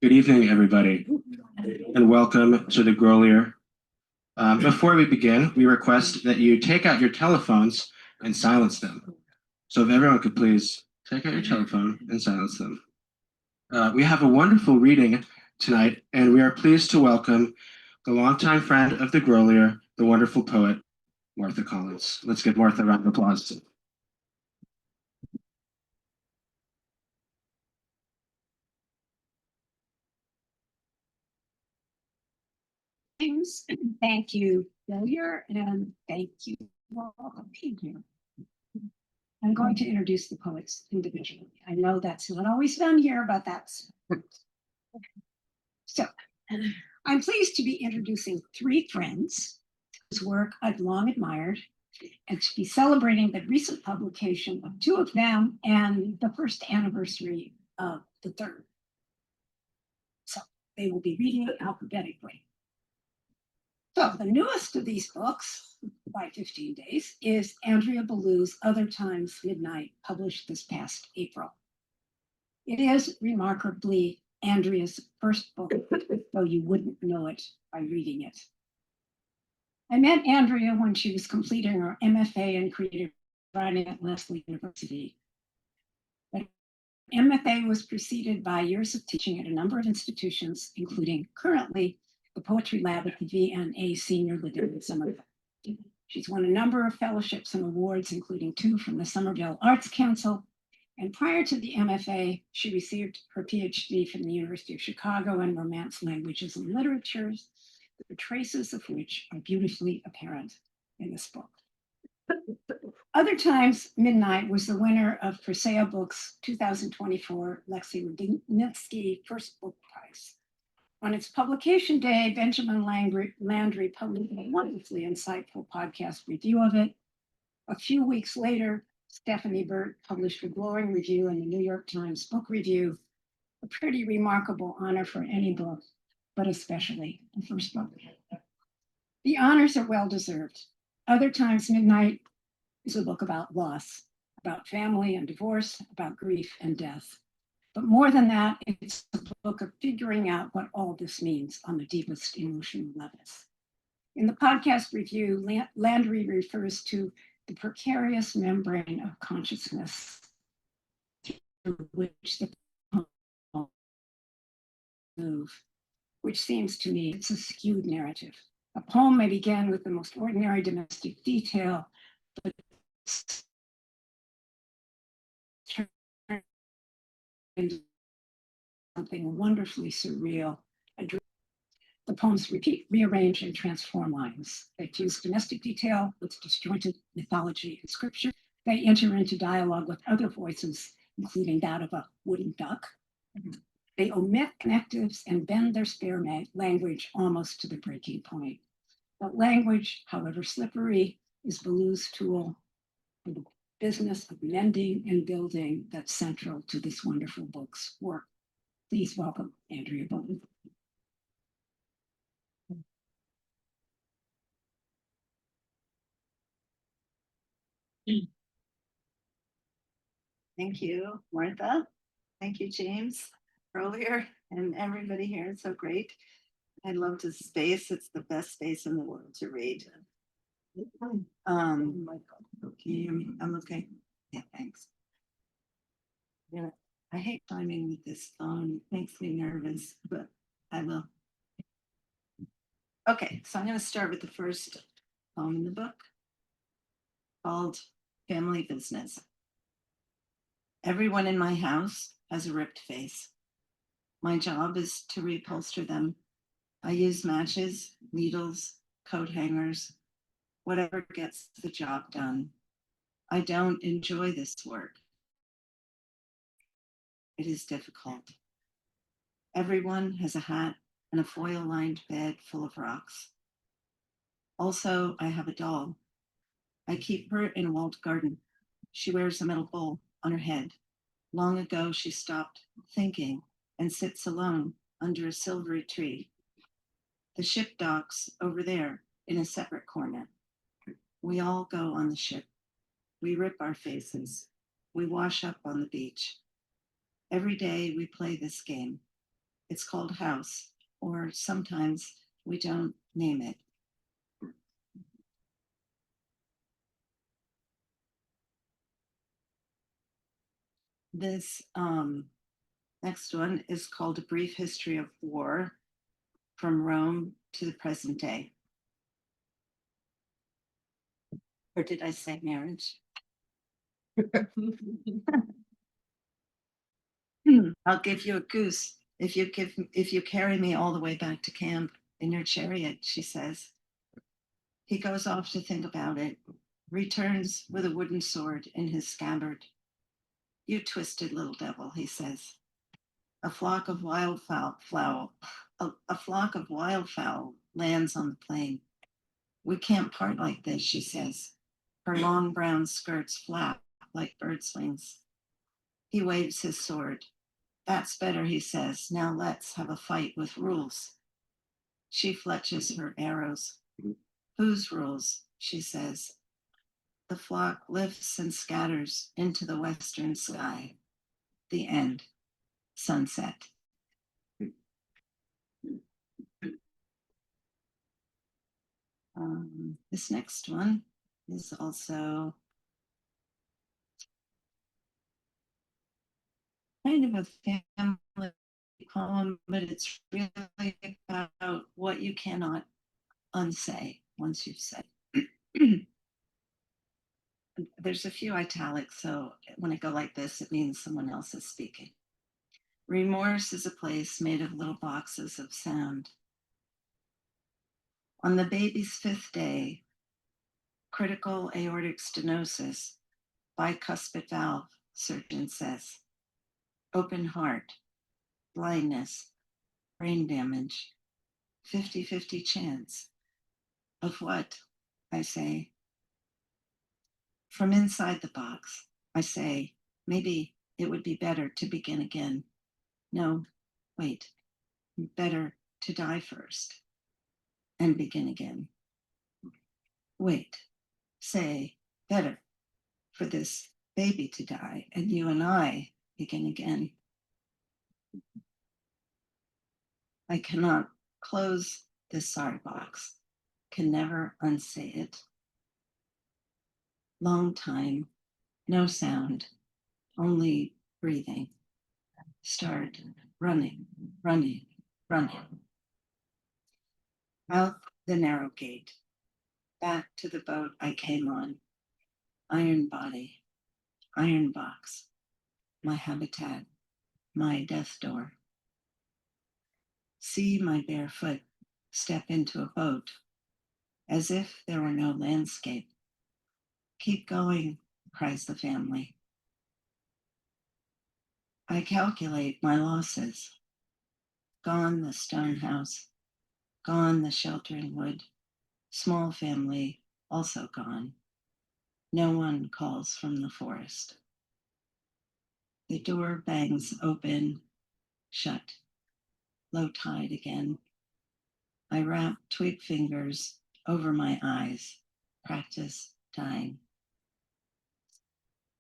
Good evening, everybody, and welcome to the Grolier. Before we begin, we request that you take out your telephones and silence them. So if everyone could please take out your telephone and silence them. We have a wonderful reading tonight, and we are pleased to welcome the longtime friend of the Grolier, the wonderful poet, Martha Collins. Let's give Martha a round of applause. Thank you, Grolier, and thank you all for being here. I'm going to introduce the poets individually. I know that's not always done here, but that's so. I'm pleased to be introducing three friends whose work I've long admired, and to be celebrating the recent publication of two of them and the first anniversary of the third. So they will be reading it alphabetically. So the newest of these books, by 15 days, is Andrea Ballou's Other Times Midnight, published this past April. It is remarkably Andrea's first book, though you wouldn't know it by reading it. I met Andrea when she was completing her MFA in creative writing at Lesley University. But MFA was preceded by years of teaching at a number of institutions, including currently the Poetry Lab at the VNA Senior Living in Somerville. She's won a number of fellowships and awards, including 2 from the Somerville Arts Council. And prior to the MFA, she received her PhD from the University of Chicago in Romance Languages and Literatures, the traces of which are beautifully apparent in this book. Other Times Midnight was the winner of Persea Books 2024 Lexi Rudnitsky First Book Prize. On its publication day, Benjamin Landry published a wonderfully insightful podcast review of it. A few weeks later, Stephanie Burt published a glowing review in the New York Times Book Review, a pretty remarkable honor for any book, but especially the first book. The honors are well-deserved. Other Times Midnight is a book about loss, about family and divorce, about grief and death. But more than that, it's a book of figuring out what all this means on the deepest emotional levels. In the podcast review, Landry refers to the precarious membrane of consciousness through which the poem move, which seems to me it's a skewed narrative. A poem may begin with the most ordinary domestic detail, but into something wonderfully surreal. The poems repeat, rearrange, and transform lines. They fuse domestic detail with disjointed mythology and scripture. They enter into dialogue with other voices, including that of a wooden duck. They omit connectives and bend their spare language almost to the breaking point. But language, however slippery, is Ballou's tool for the business of mending and building that's central to this wonderful book's work. Please welcome Andrea Ballou. Thank you, Martha. Thank you, James, earlier, and everybody here. It's so great. I love this space. It's the best space in the world to read. Can you hear me? I'm okay. Yeah, thanks. Yeah, I hate timing with this phone. It makes me nervous, but I will. Okay, so I'm going to start with the first poem in the book called Family Business. Everyone in my house has a ripped face. My job is to reupholster them. I use matches, needles, coat hangers, whatever gets the job done. I don't enjoy this work. It is difficult. Everyone has a hat and a foil-lined bed full of rocks. Also, I have a doll. I keep her in a walled garden. She wears a metal bowl on her head. Long ago, she stopped thinking and sits alone under a silvery tree. The ship docks over there in a separate corner. We all go on the ship. We rip our faces. We wash up on the beach. Every day we play this game. It's called house, or sometimes we don't name it. This next one is called A Brief History of War from Rome to the Present Day. Or did I say marriage? I'll give you a goose if you carry me all the way back to camp in your chariot, she says. He goes off to think about it, returns with a wooden sword in his scabbard. You twisted little devil, he says. A flock of wildfowl lands on the plain. We can't part like this, she says. Her long brown skirts flap like bird wings. He waves his sword. That's better, he says. Now let's have a fight with rules. She fletches her arrows. Whose rules? She says. The flock lifts and scatters into the western sky. The end. Sunset. This next one is also kind of a family poem, but it's really about what you cannot unsay once you've said. There's a few italics, so when I go like this, it means someone else is speaking. Remorse is a place made of little boxes of sound. On the baby's 5th day, critical aortic stenosis, bicuspid valve, surgeon says. Open heart, blindness, brain damage, 50-50 chance. Of what? I say. From inside the box, I say, maybe it would be better to begin again. No, wait, better to die first and begin again. Wait, say, better for this baby to die and you and I begin again. I cannot close this sorry box, can never unsay it. Long time, no sound, only breathing. Start running, running, running. Out the narrow gate, back to the boat I came on. Iron body, iron box, my habitat, my death door. See my bare foot step into a boat, as if there were no landscape. Keep going, cries the family. I calculate my losses. Gone the stone house, gone the sheltering wood, small family also gone. No one calls from the forest. The door bangs open, shut. Low tide again. I wrap twig fingers over my eyes, practice dying.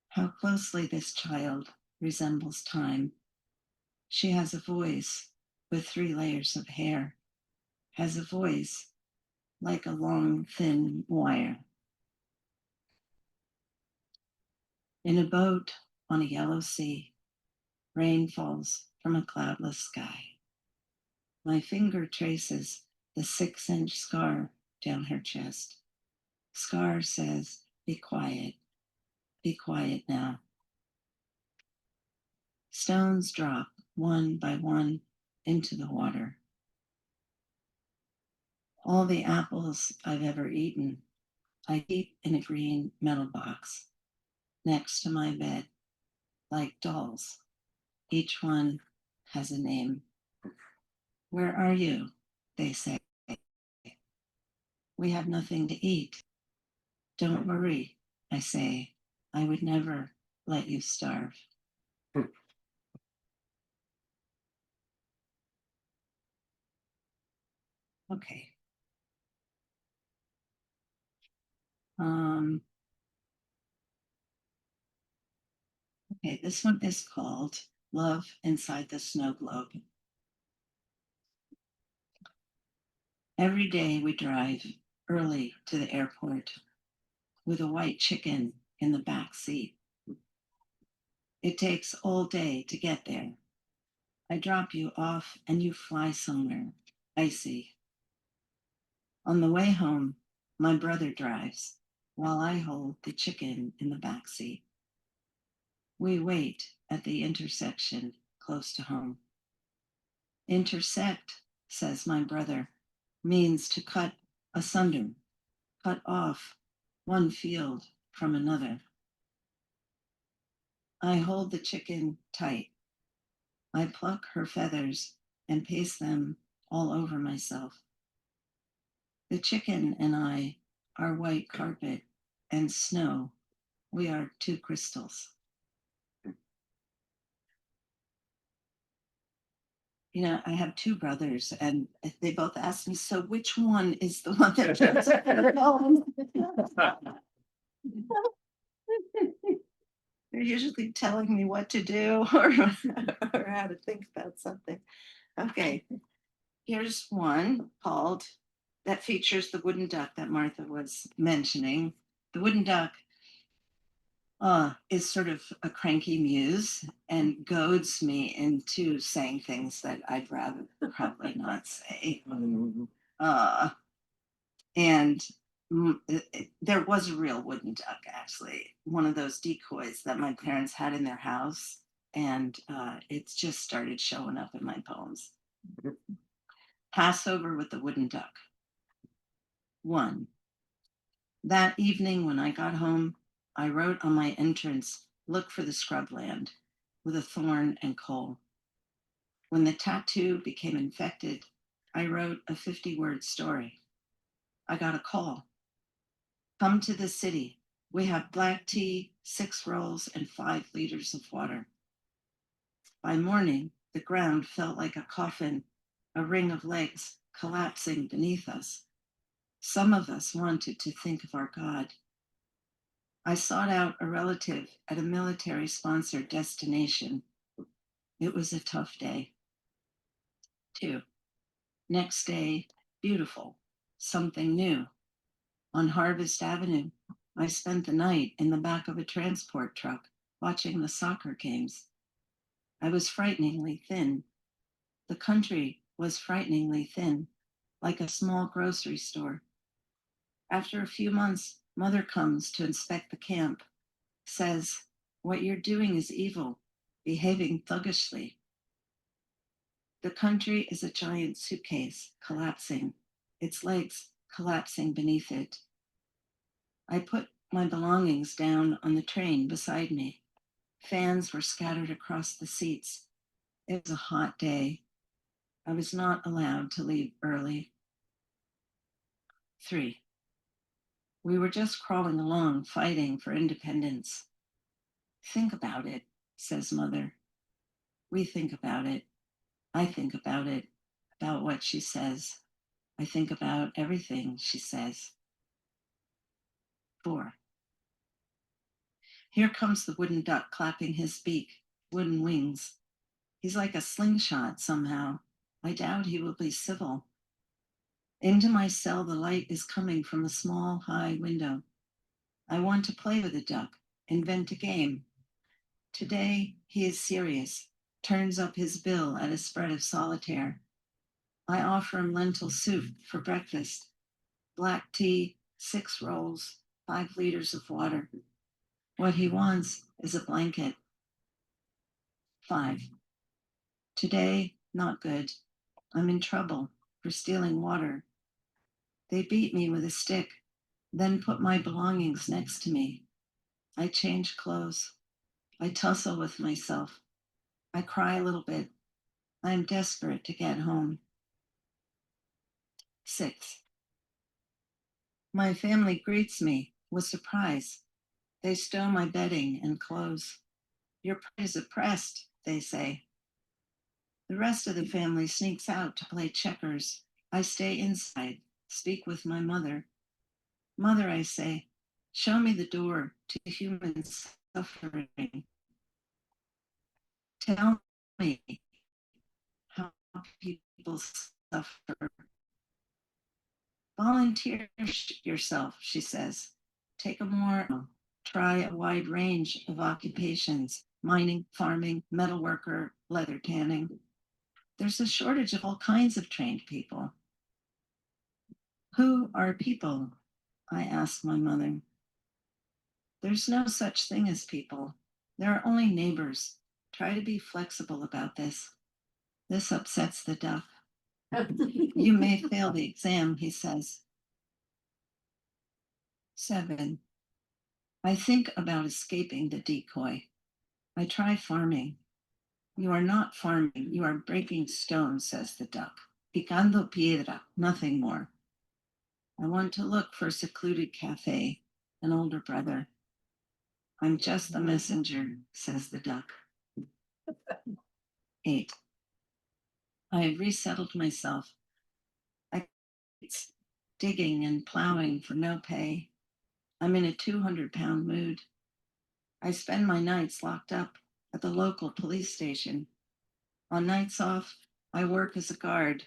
How closely this child resembles time. She has a voice with 3 layers of hair, has a voice like a long, thin wire. In a boat on a yellow sea, rain falls from a cloudless sky. My finger traces the 6-inch scar down her chest. Scar says, be quiet now. Stones drop one by one into the water. All the apples I've ever eaten, I keep in a green metal box next to my bed, like dolls. Each one has a name. Where are you? They say. We have nothing to eat. Don't worry, I say. I would never let you starve. Okay. Okay, this one is called Love Inside the Snow Globe. Every day we drive early to the airport with a white chicken in the back seat. It takes all day to get there. I drop you off and you fly somewhere icy. On the way home, my brother drives while I hold the chicken in the back seat. We wait at the intersection close to home. Intersect, says my brother, means to cut asunder, cut off one field from another. I hold the chicken tight. I pluck her feathers and paste them all over myself. The chicken and I are white carpet and snow. We are two crystals. You know, I have two brothers and they both asked me, so which one is the one that fits the film? They're usually telling me what to do or how to think about something. Okay, here's one called that features the wooden duck that Martha was mentioning. The wooden duck is sort of a cranky muse and goads me into saying things that I'd rather probably not say. And there was a real wooden duck, actually, one of those decoys that my parents had in their house. And it's just started showing up in my poems. Passover with the wooden duck. 1. That evening when I got home, I wrote on my entrance, look for the scrubland, with a thorn and coal. When the tattoo became infected, I wrote a 50-word story. I got a call. Come to the city. We have black tea, 6 rolls, and 5 liters of water. By morning, the ground felt like a coffin, a ring of legs collapsing beneath us. Some of us wanted to think of our God. I sought out a relative at a military-sponsored destination. It was a tough day. 2. Next day, beautiful, something new. On Harvest Avenue, I spent the night in the back of a transport truck watching the soccer games. I was frighteningly thin. The country was frighteningly thin, like a small grocery store. After a few months, Mother comes to inspect the camp, says, what you're doing is evil, behaving thuggishly. The country is a giant suitcase collapsing, its legs collapsing beneath it. I put my belongings down on the train beside me. Fans were scattered across the seats. It was a hot day. I was not allowed to leave early. 3. We were just crawling along, fighting for independence. Think about it, says Mother. We think about it. I think about it, about what she says. I think about everything she says. 4. Here comes the wooden duck clapping his beak, wooden wings. He's like a slingshot somehow. I doubt he will be civil. Into my cell, the light is coming from a small, high window. I want to play with the duck, invent a game. Today, he is serious, turns up his bill at a spread of solitaire. I offer him lentil soup for breakfast, black tea, 6 rolls, 5 liters of water. What he wants is a blanket. 5. Today, not good. I'm in trouble for stealing water. They beat me with a stick, then put my belongings next to me. I change clothes. I tussle with myself. I cry a little bit. I'm desperate to get home. 6. My family greets me with surprise. They stow my bedding and clothes. Your pride is oppressed, they say. The rest of the family sneaks out to play checkers. I stay inside, speak with my mother. Mother, I say, show me the door to human suffering. Tell me how people suffer. Volunteer yourself, she says. Take a more, try a wide range of occupations: mining, farming, metal worker, leather tanning. There's a shortage of all kinds of trained people. Who are people? I asked my mother. There's no such thing as people. There are only neighbors. Try to be flexible about this. This upsets the duck. You may fail the exam, he says. 7. I think about escaping the decoy. I try farming. You are not farming, you are breaking stones, says the duck. Picando piedra, nothing more. I want to look for a secluded cafe, an older brother. I'm just the messenger, says the duck. 8. I have resettled myself. It's digging and plowing for no pay. I'm in a 200-pound mood. I spend my nights locked up at the local police station. On nights off, I work as a guard.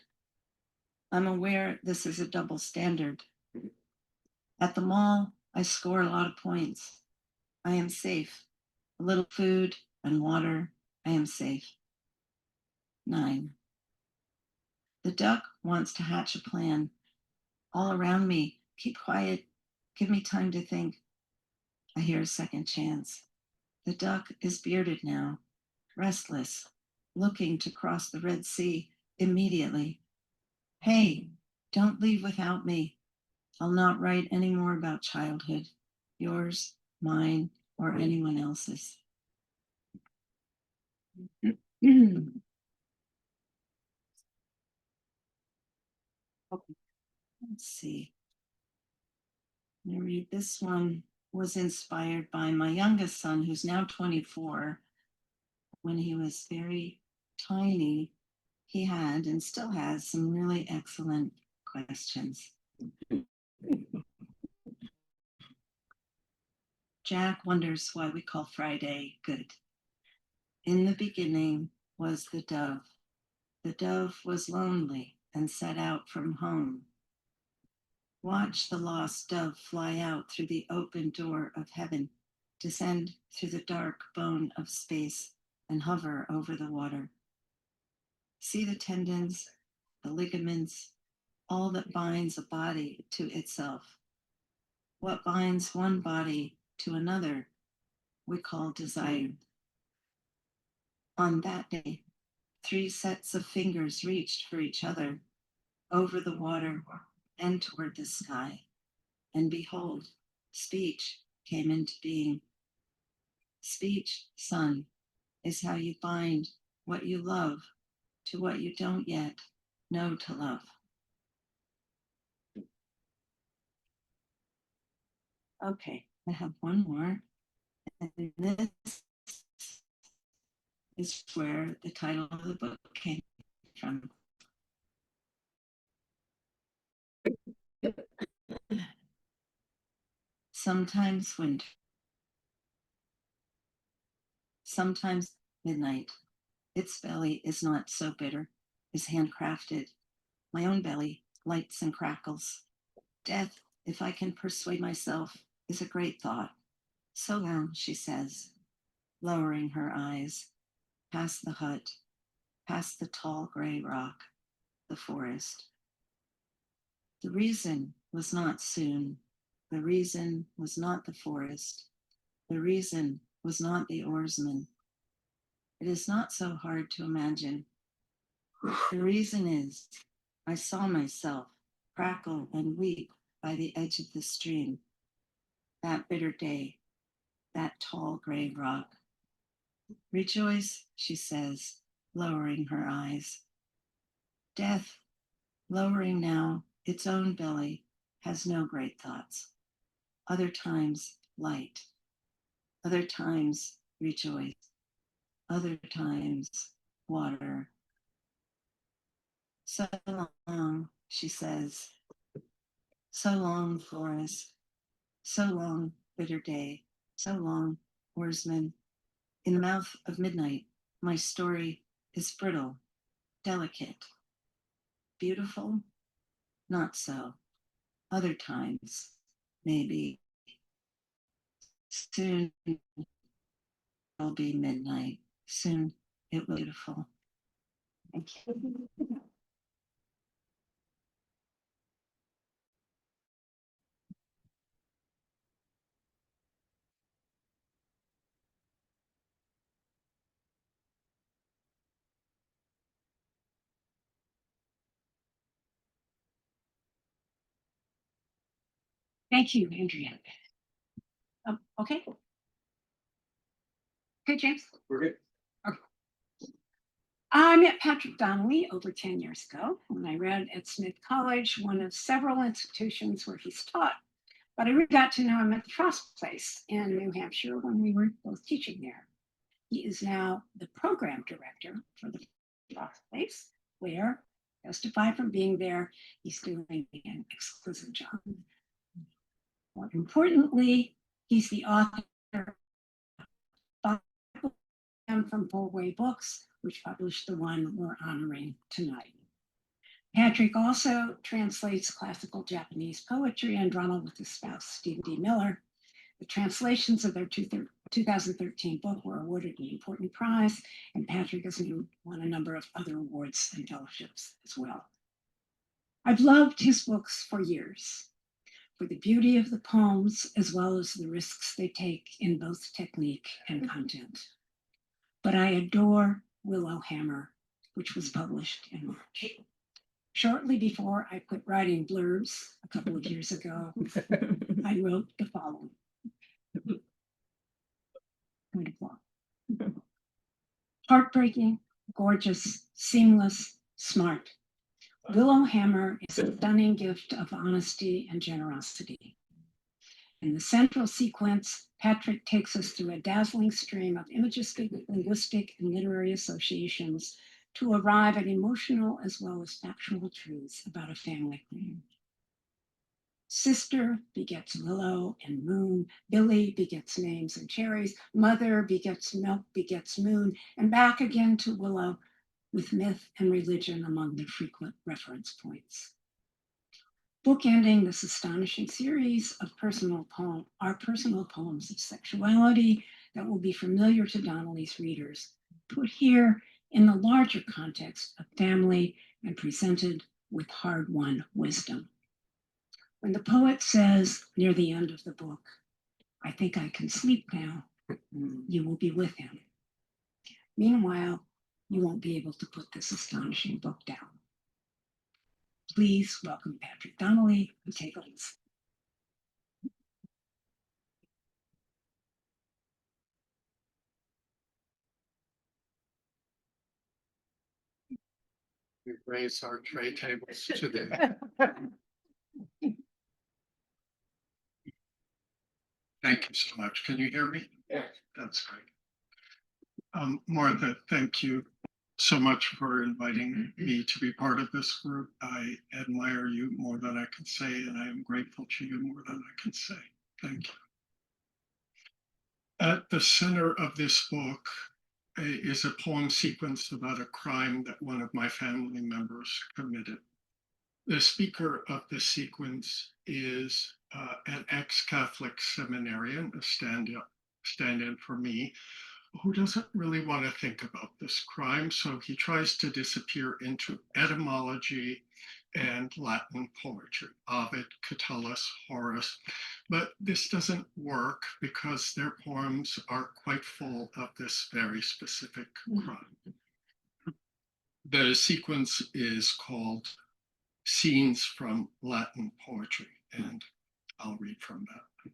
I'm aware this is a double standard. At the mall, I score a lot of points. I am safe. A little food and water, I am safe. 9. The duck wants to hatch a plan. All around me, keep quiet, give me time to think. I hear a second chance. The duck is bearded now, restless, looking to cross the Red Sea immediately. Hey, don't leave without me. I'll not write any more about childhood, yours, mine, or anyone else's. Okay. Let's see. I'm going to read this one. Was inspired by my youngest son, who's now 24. When he was very tiny, he had and still has some really excellent questions. Jack wonders why we call Friday good. In the beginning was the dove. The dove was lonely and set out from home. Watch the lost dove fly out through the open door of heaven, descend through the dark bone of space, and hover over the water. See the tendons, the ligaments, all that binds a body to itself. What binds one body to another, we call desire. On that day, 3 sets of fingers reached for each other, over the water and toward the sky. And behold, speech came into being. Speech, son, is how you bind what you love to what you don't yet know to love. Okay, I have one more. And this is where the title of the book came from. Sometimes winter, sometimes midnight. Its belly is not so bitter, is handcrafted. My own belly lights and crackles. Death, if I can persuade myself, is a great thought. So long, she says, lowering her eyes, past the hut, past the tall gray rock, the forest. The reason was not soon. The reason was not the forest. The reason was not the oarsman. It is not so hard to imagine. The reason is I saw myself crackle and weep by the edge of the stream. That bitter day, that tall gray rock. Rejoice, she says, lowering her eyes. Death, lowering now its own belly, has no great thoughts. Other times, light. Other times, rejoice. Other times, water. So long, she says. So long, forest. So long, bitter day. So long, oarsman. In the mouth of midnight, My story is brittle, delicate, beautiful, not so. Other times, maybe. Soon it'll be midnight. Soon it will be beautiful. Thank you. Thank you, Andrea. Okay. Okay, James. We're good. I met Patrick Donnelly over 10 years ago when I read at Smith College, one of several institutions where he's taught. But I really got to know him at the Frost Place in New Hampshire when we were both teaching there. He is now the program director for the Frost Place, where, justified from being there, he's doing an exquisite job. More importantly, he's the author of from Fullway Books, which published the one we're honoring tonight. Patrick also translates classical Japanese poetry and drama with his spouse, Stephen D. Miller. The translations of their 2013 book were awarded an important prize, and Patrick has won a number of other awards and fellowships as well. I've loved his books for years, for the beauty of the poems, as well as the risks they take in both technique and content. But I adore Willow Hammer, which was published in March. Shortly before I quit writing blurbs a couple of years ago, I wrote the following. Heartbreaking, gorgeous, seamless, smart. Willow Hammer is a stunning gift of honesty and generosity. In the central sequence, Patrick takes us through a dazzling stream of imagistic, linguistic, and literary associations to arrive at emotional as well as factual truths about a family name. Sister begets Willow and Moon. Billy begets names and cherries. Mother begets milk, begets moon, and back again to Willow, with myth and religion among the frequent reference points. Bookending this astonishing series of personal poems of sexuality that will be familiar to Donnelly's readers, put here in the larger context of family and presented with hard-won wisdom. When the poet says near the end of the book, "I think I can sleep now," you will be with him. Meanwhile, you won't be able to put this astonishing book down. Please welcome Patrick Donnelly and take a listen. We raise our tray tables to the. Thank you so much. Can you hear me? Yeah. That's great. Martha, thank you so much for inviting me to be part of this group. I admire you more than I can say, and I am grateful to you more than I can say. Thank you. At the center of this book is a poem sequence about a crime that one of my family members committed. The speaker of the sequence is an ex-Catholic seminarian, a stand-in for me, who doesn't really want to think about this crime, so he tries to disappear into etymology and Latin poetry, Ovid, Catullus, Horace. But this doesn't work because their poems are quite full of this very specific crime. The sequence is called Scenes from Latin Poetry, and I'll read from that.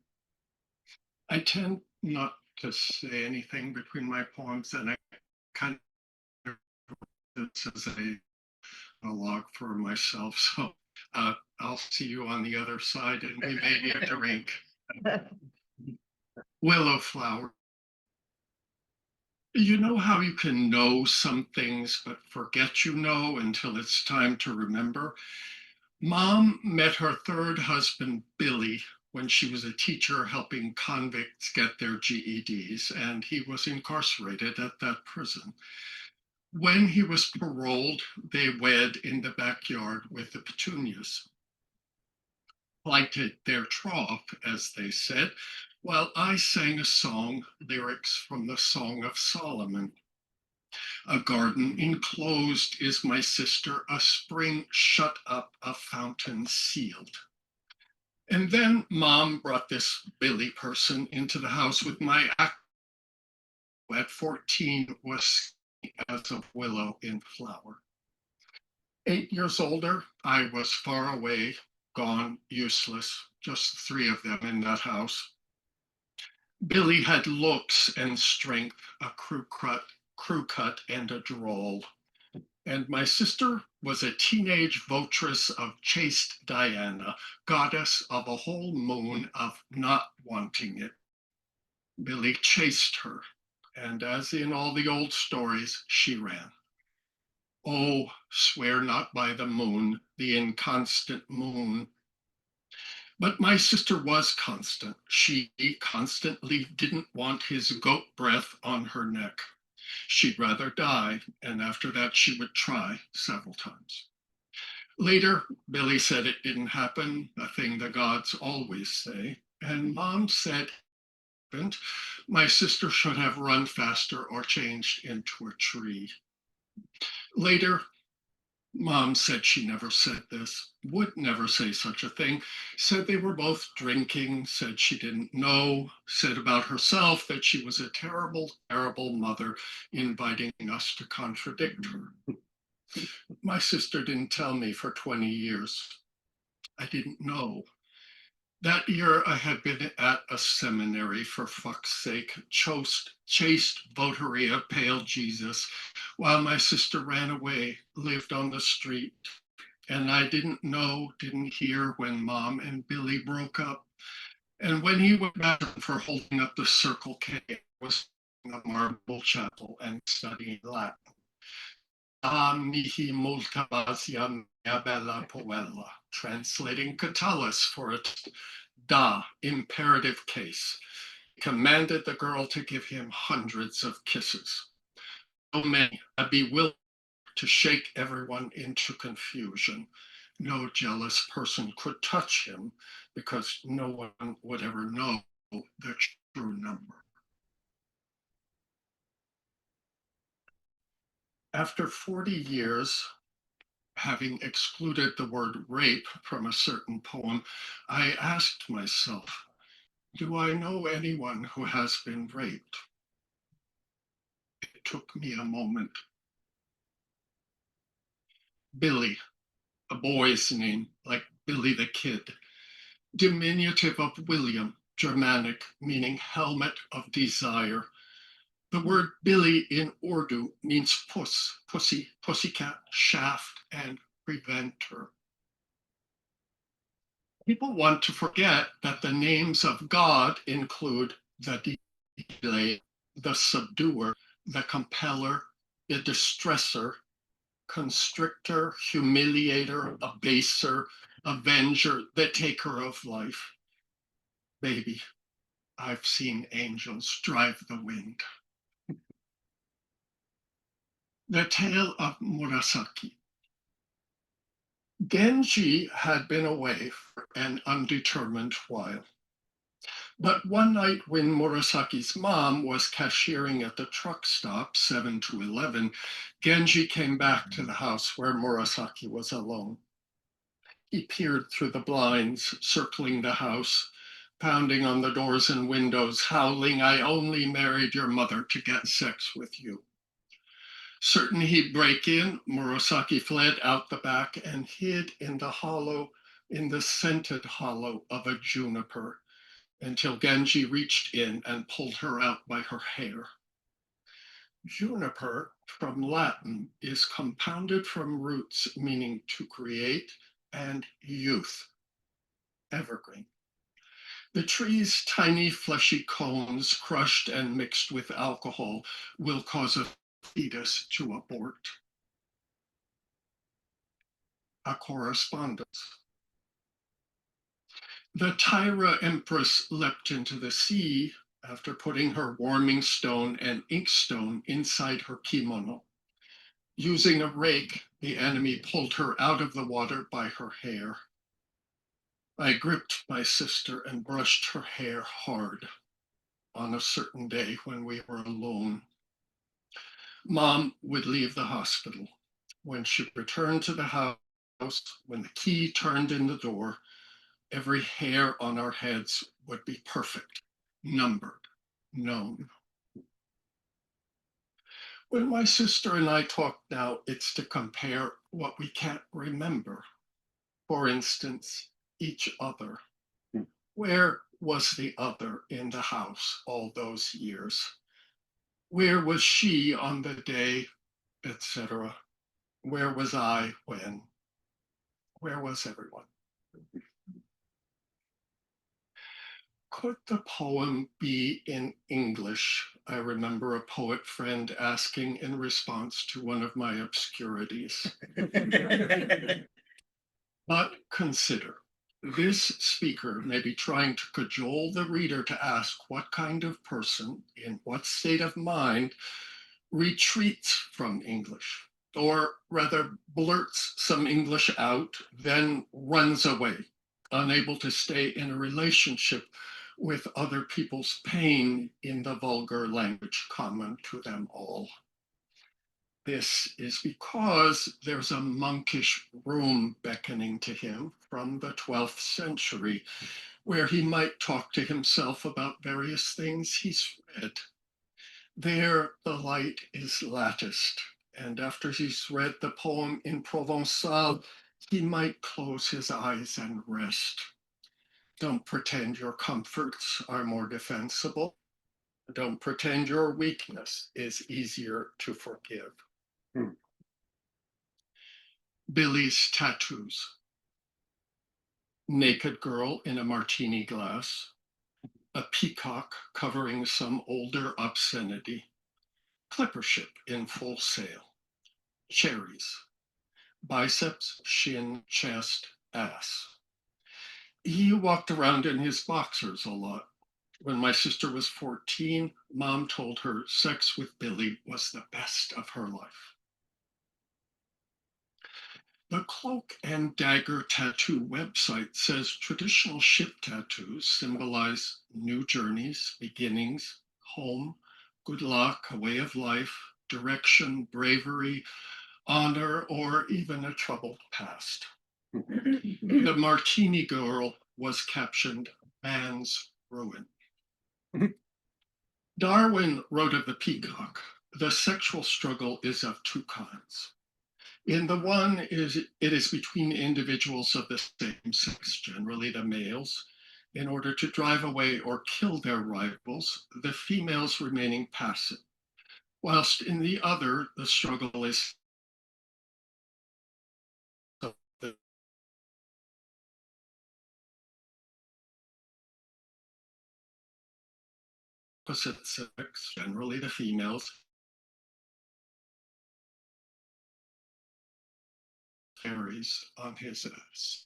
I tend not to say anything between my poems, and I kind of this as a log for myself. So I'll see you on the other side, and we may need a drink. Willow flower. You know how you can know some things but forget you know until it's time to remember? Mom met her third husband, Billy, when she was a teacher helping convicts get their GEDs, and he was incarcerated at that prison. When he was paroled, they wed in the backyard with the petunias, planted their trough, as they said, while I sang a song, lyrics from the Song of Solomon. A garden enclosed is my sister, a spring shut up, a fountain sealed. And then Mom brought this Billy person into the house with my act, who at 14 was as a willow in flower. 8 years older, I was far away, gone, useless, just 3 of them in that house. Billy had looks and strength, a crew cut and a drawl. And my sister was a teenage votress of chaste Diana, goddess of a whole moon of not wanting it. Billy chased her, and as in all the old stories, she ran. Oh, swear not by the moon, the inconstant moon. But my sister was constant. She constantly didn't want his goat breath on her neck. She'd rather die, and after that she would try several times. Later, Billy said it didn't happen, a thing the gods always say, and Mom said, my sister should have run faster or changed into a tree. Later, Mom said she never said this, would never say such a thing, said they were both drinking, said she didn't know, said about herself that she was a terrible, terrible mother, inviting us to contradict her. My sister didn't tell me for 20 years. I didn't know. That year I had been at a seminary, for fuck's sake, chaste votary of pale Jesus, while my sister ran away, lived on the street. And I didn't know, didn't hear when Mom and Billy broke up. And when he went back for holding up the Circle K, was in a marble chapel and studying Latin. Mihi multavasia mea bella poella, translating Catullus for it. Da, imperative case, commanded the girl to give him hundreds of kisses. So many, a bewildered to shake everyone into confusion. No jealous person could touch him because no one would ever know the true number. After 40 years, having excluded the word rape from a certain poem, I asked myself, do I know anyone who has been raped? It took me a moment. Billy, a boy's name, like Billy the Kid, diminutive of William, Germanic, meaning helmet of desire. The word Billy in Urdu means pussy, pussycat, shaft, and preventer. People want to forget that the names of God include the delay, the subduer, the compeller, the distresser, constrictor, humiliator, abaser, avenger, the taker of life. Baby, I've seen angels drive the wind. The Tale of Murasaki. Genji had been away for an undetermined while. But one night when Murasaki's mom was cashiering at the truck stop, 7 to 11, Genji came back to the house where Murasaki was alone. He peered through the blinds, circling the house, pounding on the doors and windows, howling, I only married your mother to get sex with you. Certain he'd break in, Murasaki fled out the back and hid in the scented hollow of a juniper until Genji reached in and pulled her out by her hair. Juniper, from Latin, is compounded from roots meaning to create and youth, evergreen. The tree's tiny fleshy cones, crushed and mixed with alcohol, will cause a fetus to abort. A correspondence. The Tyra Empress leapt into the sea after putting her warming stone and inkstone inside her kimono. Using a rake, the enemy pulled her out of the water by her hair. I gripped my sister and brushed her hair hard on a certain day when we were alone. Mom would leave the hospital. When she returned to the house, when the key turned in the door, every hair on our heads would be perfect, numbered, known. When my sister and I talk now, it's to compare what we can't remember. For instance, each other. Where was the other in the house all those years? Where was she on the day, etc.? Where was I when? Where was everyone? Could the poem be in English? I remember a poet friend asking in response to one of my obscurities. But consider, this speaker may be trying to cajole the reader to ask what kind of person, in what state of mind, retreats from English, or rather blurts some English out, then runs away, unable to stay in a relationship with other people's pain in the vulgar language common to them all. This is because there's a monkish room beckoning to him from the 12th century, where he might talk to himself about various things he's read. There, the light is latticed, and after he's read the poem in Provençal, he might close his eyes and rest. Don't pretend your comforts are more defensible. Don't pretend your weakness is easier to forgive. Billy's tattoos. Naked girl in a martini glass, a peacock covering some older obscenity, clipper ship in full sail, cherries, biceps, shin, chest, ass. He walked around in his boxers a lot. When my sister was 14, Mom told her sex with Billy was the best of her life. The Cloak and Dagger Tattoo website says traditional ship tattoos symbolize new journeys, beginnings, home, good luck, a way of life, direction, bravery, honor, or even a troubled past. The Martini Girl was captioned Man's Ruin. Darwin wrote of the peacock, the sexual struggle is of two kinds. In the one, it is between individuals of the same sex, generally the males, in order to drive away or kill their rivals, the females remaining passive. Whilst in the other, the struggle is the opposite sex, generally the females, carries on his ass.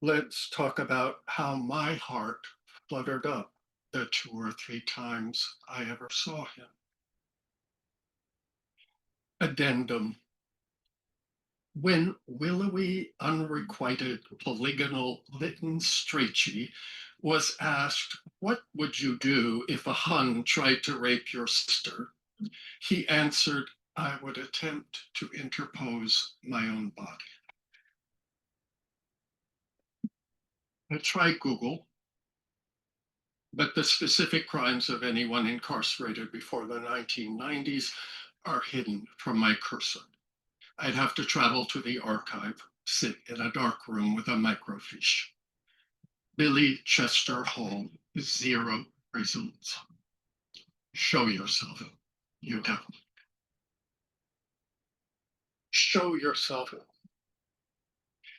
Let's talk about how my heart fluttered up the 2 or 3 times I ever saw him. Addendum. When willowy, unrequited, polygonal Lytton Strachey was asked, what would you do if a Hun tried to rape your sister? He answered, I would attempt to interpose my own body. I tried Google, but the specific crimes of anyone incarcerated before the 1990s are hidden from my cursor. I'd have to travel to the archive, sit in a dark room with a microfiche. Billy Chester Hall, 0 results. Show yourself, you devil. Show yourself.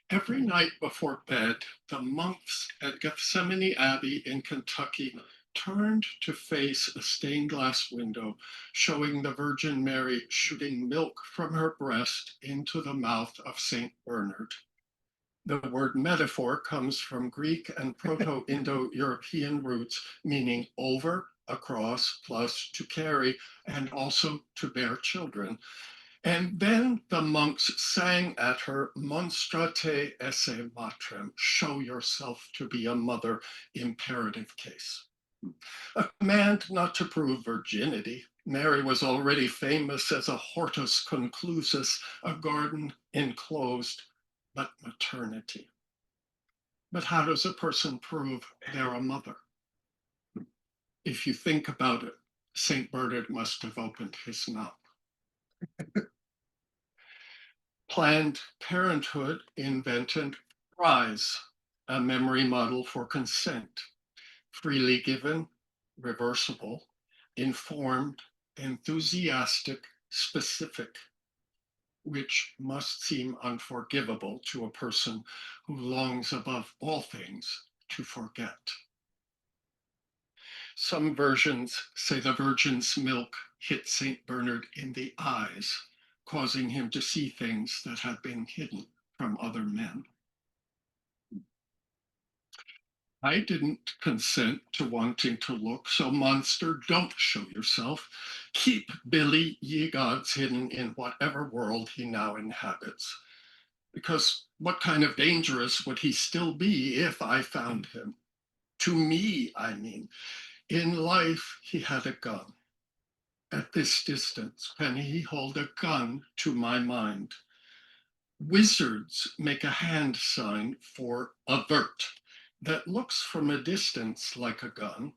Every night before bed, the monks at Gethsemane Abbey in Kentucky turned to face a stained glass window showing the Virgin Mary shooting milk from her breast into the mouth of St. Bernard. The word metaphor comes from Greek and Proto-Indo-European roots, meaning over, across, plus to carry, and also to bear children. And then the monks sang at her, Monstrate esse matrem, show yourself to be a mother, imperative case. A command not to prove virginity. Mary was already famous as a hortus conclusus, a garden enclosed, but maternity. But how does a person prove they're a mother? If you think about it, St. Bernard must have opened his mouth. Planned Parenthood invented Prize, a memory model for consent, freely given, reversible, informed, enthusiastic, specific, which must seem unforgivable to a person who longs above all things to forget. Some versions say the Virgin's milk hit St. Bernard in the eyes, causing him to see things that had been hidden from other men. I didn't consent to wanting to look, so monster, don't show yourself. Keep Billy, ye gods, hidden in whatever world he now inhabits. Because what kind of dangerous would he still be if I found him? To me, I mean. In life, he had a gun. At this distance, can he hold a gun to my mind? Wizards make a hand sign for avert that looks from a distance like a gun.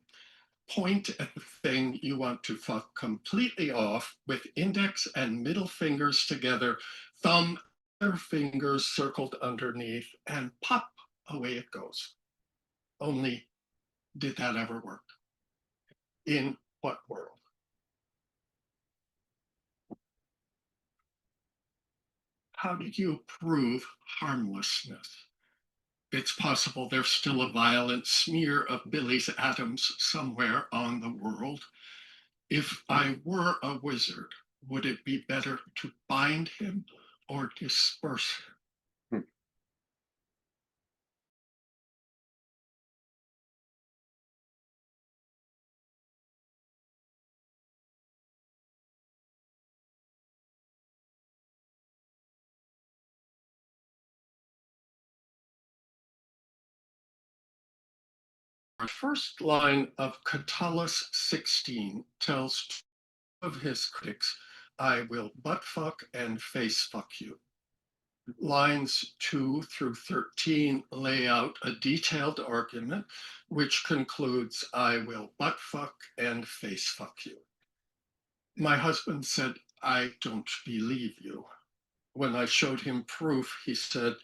Point at the thing you want to fuck completely off with index and middle fingers together, thumb and fingers circled underneath, and pop, away it goes. Only, did that ever work? In what world? How did you prove harmlessness? It's possible there's still a violent smear of Billy's atoms somewhere on the world. If I were a wizard, would it be better to bind him or disperse him? Our first line of Catullus 16 tells two of his critics, I will butt fuck and face fuck you. Lines 2 through 13 lay out a detailed argument, which concludes, I will butt fuck and face fuck you. My husband said, I don't believe you. When I showed him proof, he said,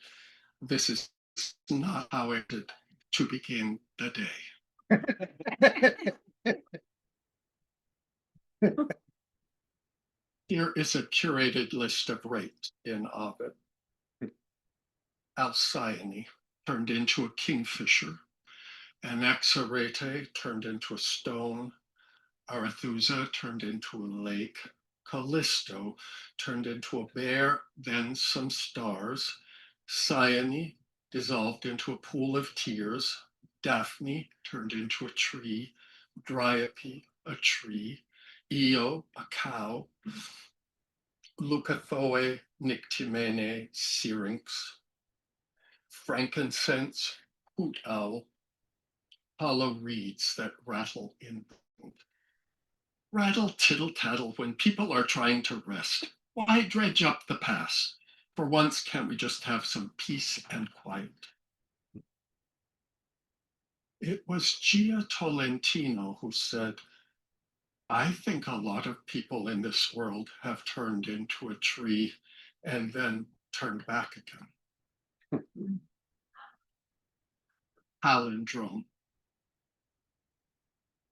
this is not how it did to begin the day. Here is a curated list of rapes in Ovid. Alcyone turned into a kingfisher. Anaxarete turned into a stone. Arethusa turned into a lake. Callisto turned into a bear, then some stars. Cyane dissolved into a pool of tears. Daphne turned into a tree. Dryope, a tree. Io, a cow. Leucothoe, Nyctimene, syrinx. Frankincense, hoot owl. Hollow reeds that rattle in the wind. Rattle, tittle, tattle when people are trying to rest. Why dredge up the past? For once, can't we just have some peace and quiet? It was Gia Tolentino who said, I think a lot of people in this world have turned into a tree and then turned back again. Palindrome.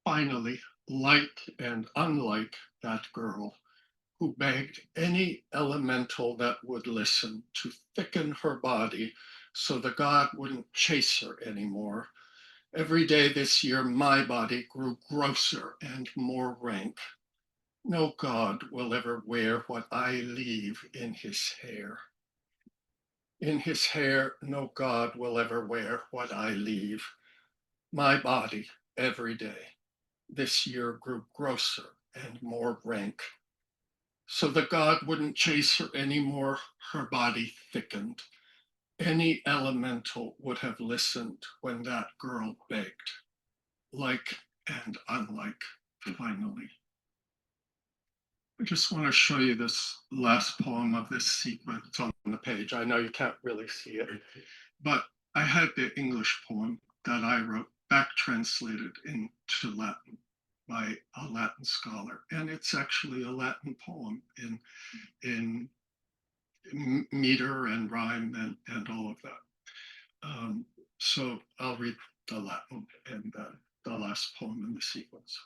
Finally, like and unlike that girl who begged any elemental that would listen to thicken her body so the god wouldn't chase her anymore. Every day this year, my body grew grosser and more rank. No god will ever wear what I leave in his hair. In his hair, no God will ever wear what I leave. My body every day this year grew grosser and more rank. So the God wouldn't chase her anymore, her body thickened. Any elemental would have listened when that girl begged, like and unlike, finally. I just want to show you this last poem of this sequence on the page. I know you can't really see it, but I had the English poem that I wrote back translated into Latin by a Latin scholar. And it's actually a Latin poem in meter and rhyme and all of that. So I'll read the Latin and the last poem in the sequence.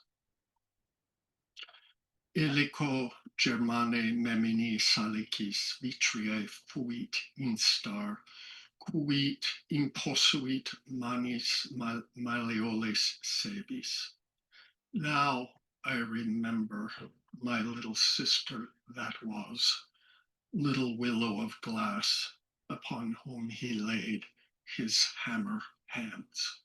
Illico Germane memini salicis vitriae fuit instar, quit imposuit manis maleoles sebis. Now I remember my little sister that was, little willow of glass, upon whom he laid his hammer hands.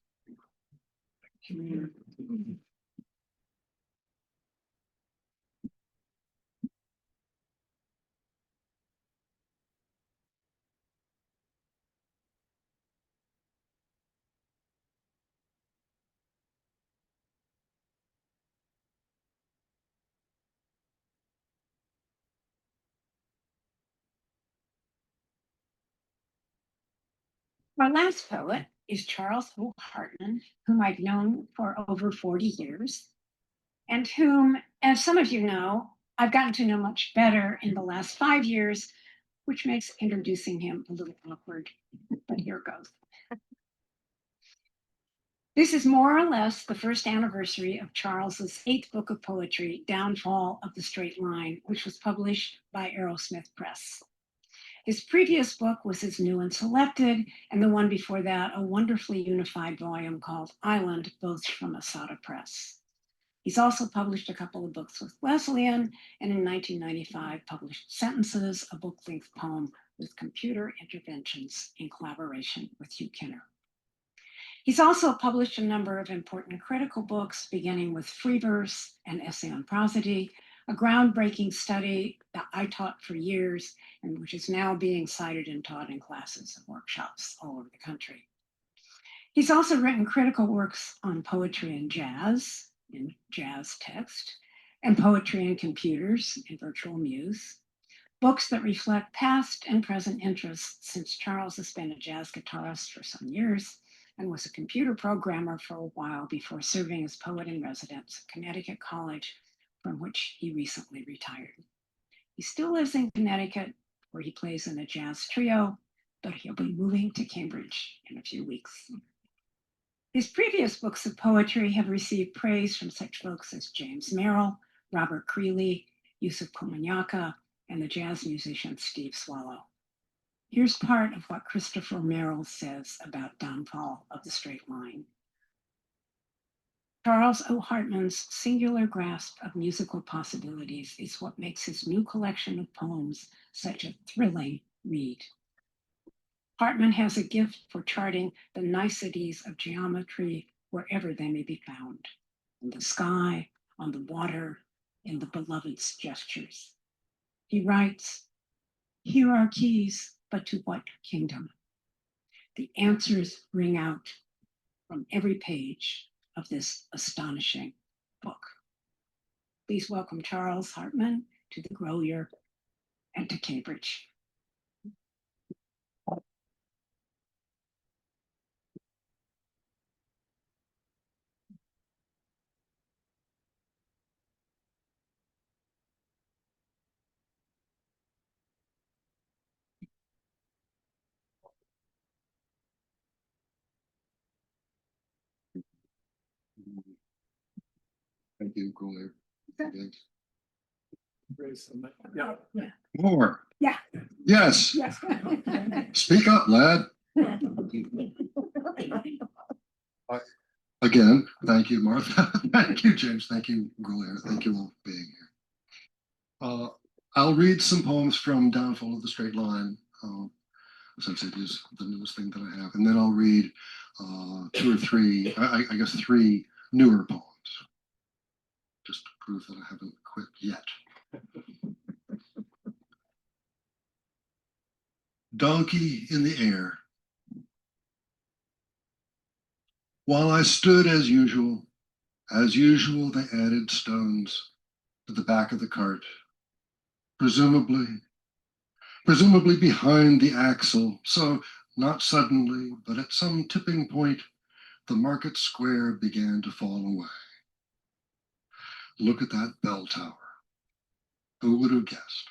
Our last poet is Charles O. Hartman, whom I've known for over 40 years, and whom, as some of you know, I've gotten to know much better in the last 5 years, which makes introducing him a little awkward, but here goes. This is more or less the first anniversary of Charles's 8th book of poetry, Downfall of the Straight Line, which was published by Aerosmith Press. His previous book was his New and Selected, and the one before that, a wonderfully unified volume called Highland, both from Asada Press. He's also published a couple of books with Wesleyan, and in 1995 published Sentences, a book-length poem with computer interventions in collaboration with Hugh Kinner. He's also published a number of important critical books, beginning with Free Verse, an essay on prosody, a groundbreaking study that I taught for years and which is now being cited and taught in classes and workshops all over the country. He's also written critical works on poetry and jazz, in jazz text, and poetry and computers, in Virtual Muse, books that reflect past and present interests, since Charles has been a jazz guitarist for some years and was a computer programmer for a while before serving as poet in residence at Connecticut College, from which he recently retired. He still lives in Connecticut, where he plays in a jazz trio, but he'll be moving to Cambridge in a few weeks. His previous books of poetry have received praise from such folks as James Merrill, Robert Creeley, Yusuf Komunyakaa, and the jazz musician Steve Swallow. Here's part of what Christopher Merrill says about Downfall of the Straight Line. Charles O. Hartman's singular grasp of musical possibilities is what makes his new collection of poems such a thrilling read. Hartman has a gift for charting the niceties of geometry wherever they may be found, in the sky, on the water, in the beloved's gestures. He writes, "Here are keys, but to what kingdom?" The answers ring out from every page of this astonishing book. Please welcome Charles Hartman to the Grolier and to Cambridge. Thank you, Grolier. Yeah. More. Yeah. Yes. Yes. Speak up, lad. Again, thank you, Martha. Thank you, James. Thank you, Grolier. Thank you all for being here. I'll read some poems from Downfall of the Straight Line. since it is the newest thing that I have. And then I'll read two or three, I guess three newer poems, just to prove that I haven't quit yet. Donkey in the air. While I stood as usual, they added stones to the back of the cart, presumably behind the axle, so not suddenly, but at some tipping point, the market square began to fall away. Look at that bell tower. Who would have guessed?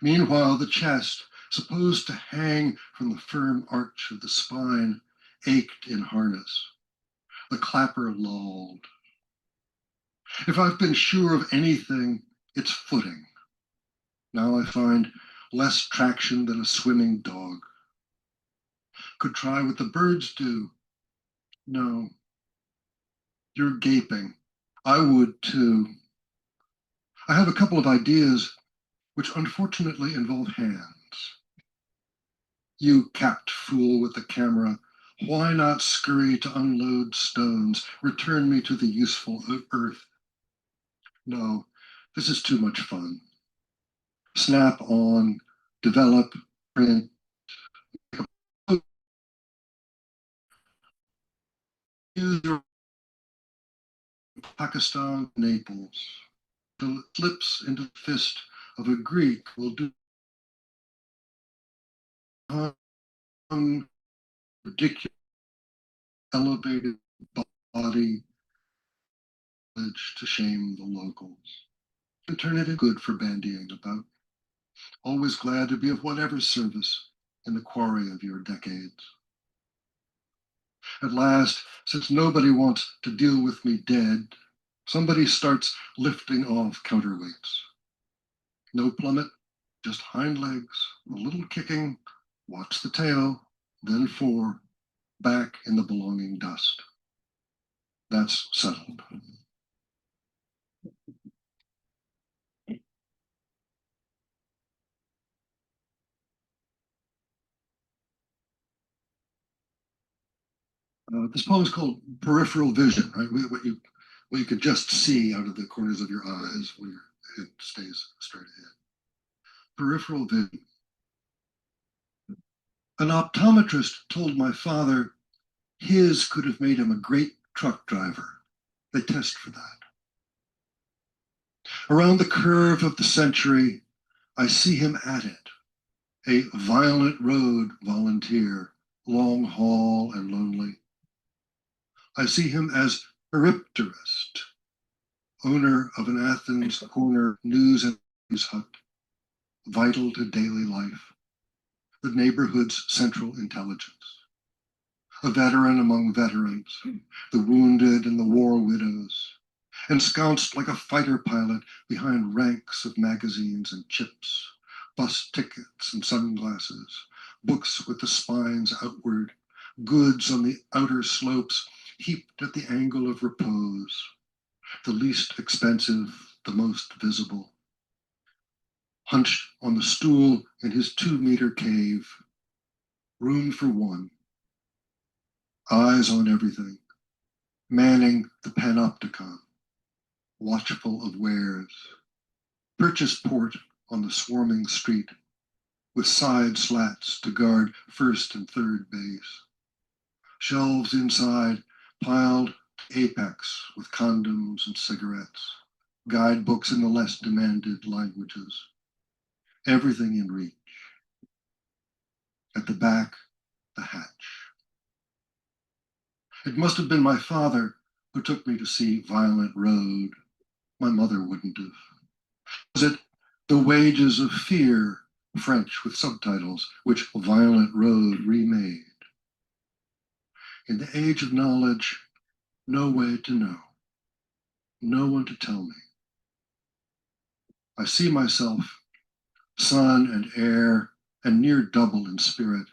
Meanwhile, the chest, supposed to hang from the firm arch of the spine, ached in harness. The clapper lolled. If I've been sure of anything, it's footing. Now I find less traction than a swimming dog. Could try what the birds do. No. You're gaping. I would too. I have a couple of ideas which unfortunately involve hands. You capped fool with the camera, why not scurry to unload stones, return me to the useful earth? No, this is too much fun. Snap on, develop, print. Use your Pakistan, Naples. Till it slips into the fist of a Greek will do ridiculous elevated body to shame the locals and turn it in good for bandying about. Always glad to be of whatever service in the quarry of your decades. At last, since nobody wants to deal with me dead, somebody starts lifting off counterweights. No plummet, just hind legs, a little kicking, watch the tail, then 4, back in the belonging dust. That's settled. This poem is called Peripheral Vision, right? What you could just see out of the corners of your eyes when your head stays straight ahead. Peripheral vision. An optometrist told my father his could have made him a great truck driver. They test for that. Around the curve of the century, I see him at it, a violent road volunteer, long haul and lonely. I see him as peripterist, owner of an Athens corner news and news hut, vital to daily life, the neighborhood's central intelligence. A veteran among veterans, the wounded and the war widows, ensconced like a fighter pilot behind ranks of magazines and chips, bus tickets and sunglasses, books with the spines outward, goods on the outer slopes heaped at the angle of repose, the least expensive, the most visible. Hunched on the stool in his 2-meter cave, room for one, eyes on everything, manning the panopticon, watchful of wares, purchase port on the swarming street, with side slats to guard first and third base, shelves inside piled apex with condoms and cigarettes, guidebooks in the less demanded languages, everything in reach. At the back, the hatch. It must have been my father who took me to see Violent Road. My mother wouldn't have. Was it The Wages of Fear, French with subtitles, which Violent Road remade? In the age of knowledge, no way to know, no one to tell me. I see myself, son and heir, and near double in spirit,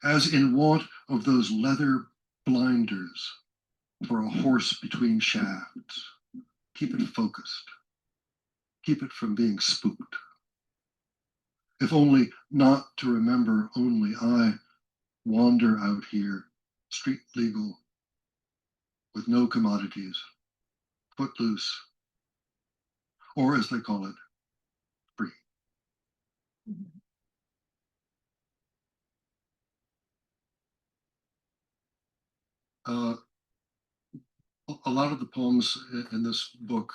as in want of those leather blinders for a horse between shafts. Keep it focused. Keep it from being spooked. if only not to remember only I wander out here, street legal, with no commodities, footloose, or as they call it, free. Uh, a lot of the poems in this book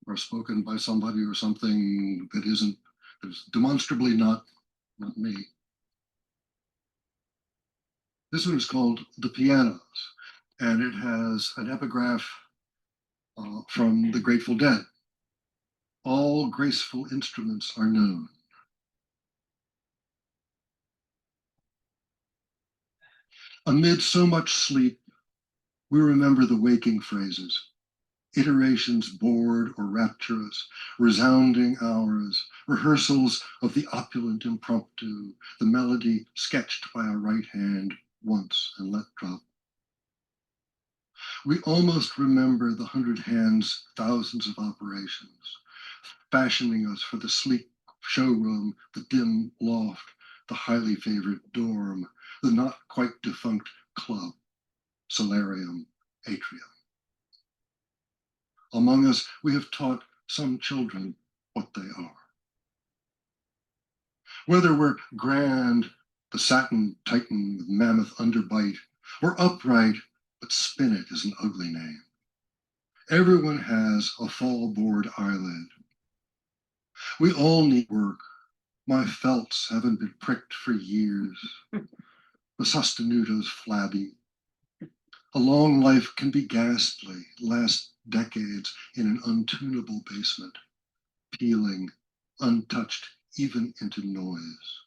are spoken by somebody or something that is demonstrably not me. This one is called The Pianos, and it has an epigraph from the Grateful Dead. All graceful instruments are known. Amid so much sleep, we remember the waking phrases, iterations bored or rapturous, resounding hours, rehearsals of the opulent impromptu, the melody sketched by a right hand once and let drop. We almost remember the 100 hands, thousands of operations, fashioning us for the sleek showroom, the dim loft, the highly favored dorm, the not quite defunct club, solarium, atrium. Among us, we have taught some children what they are. Whether we're grand, the satin titan with mammoth underbite, or upright, but spinet is an ugly name. Everyone has a fall-bored eyelid. We all need work. My felts haven't been pricked for years. The sostenuto's flabby. A long life can be ghastly, last decades in an untunable basement, peeling, untouched even into noise.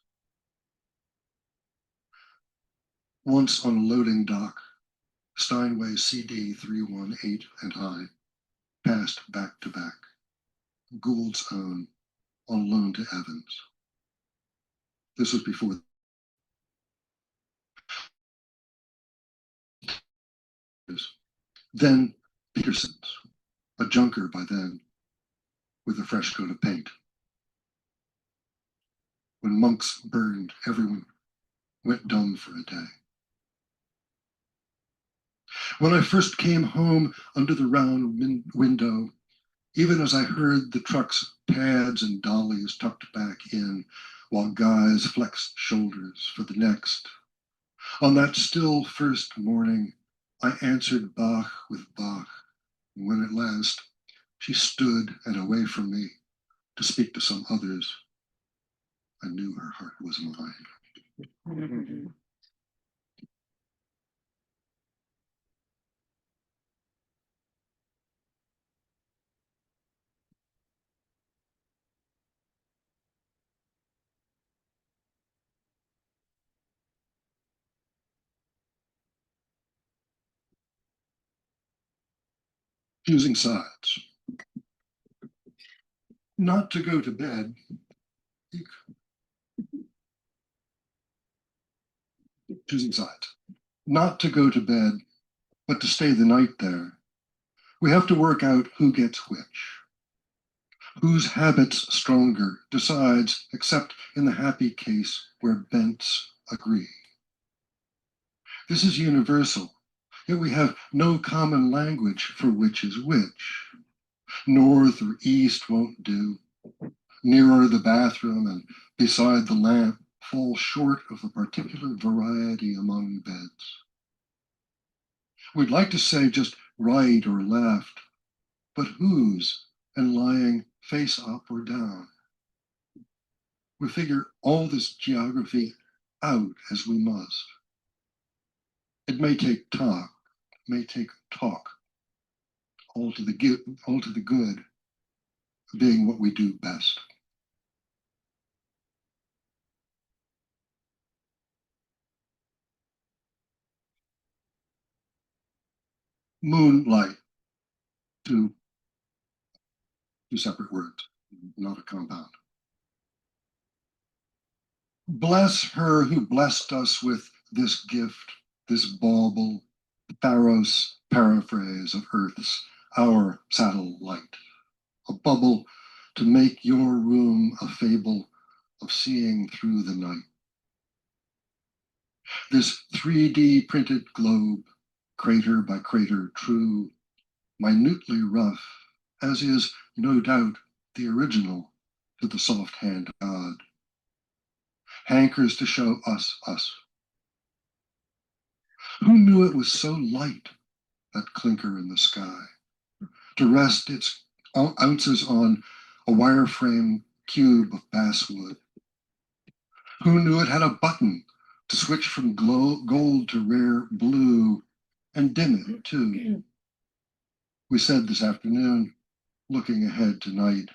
Once on a loading dock, Steinway CD 318 and high, passed back to back. Gould's own, on loan to Evans. This was before. Then Peterson's, a junker by then, with a fresh coat of paint. When monks burned, everyone went dumb for a day. When I first came home under the round window, even as I heard the truck's pads and dollies tucked back in, while guys flexed shoulders for the next. On that still first morning, I answered Bach with Bach, and when at last she stood and away from me to speak to some others, I knew her heart was mine. Choosing sides. Not to go to bed. Choosing sides. Not to go to bed, but to stay the night there. We have to work out who gets which. Whose habits stronger decides, except in the happy case where bents agree. This is universal, yet we have no common language for which is which. North or east won't do. Nearer the bathroom and beside the lamp fall short of the particular variety among beds. We'd like to say just right or left, but whose and lying face up or down? We figure all this geography out as we must. It may take talk, all to the good, being what we do best. Moonlight, two separate words, not a compound. Bless her who blessed us with this gift, this bauble, Pharaoh's paraphrase of Earth's, our satellite, a bubble to make your room a fable of seeing through the night. This 3D printed globe, crater by crater true, minutely rough, as is no doubt the original to the soft hand God, hankers to show us us. Who knew it was so light, that clinker in the sky, to rest its ounces on a wireframe cube of basswood? Who knew it had a button to switch from gold to rare blue and dim it too? We said this afternoon, looking ahead tonight,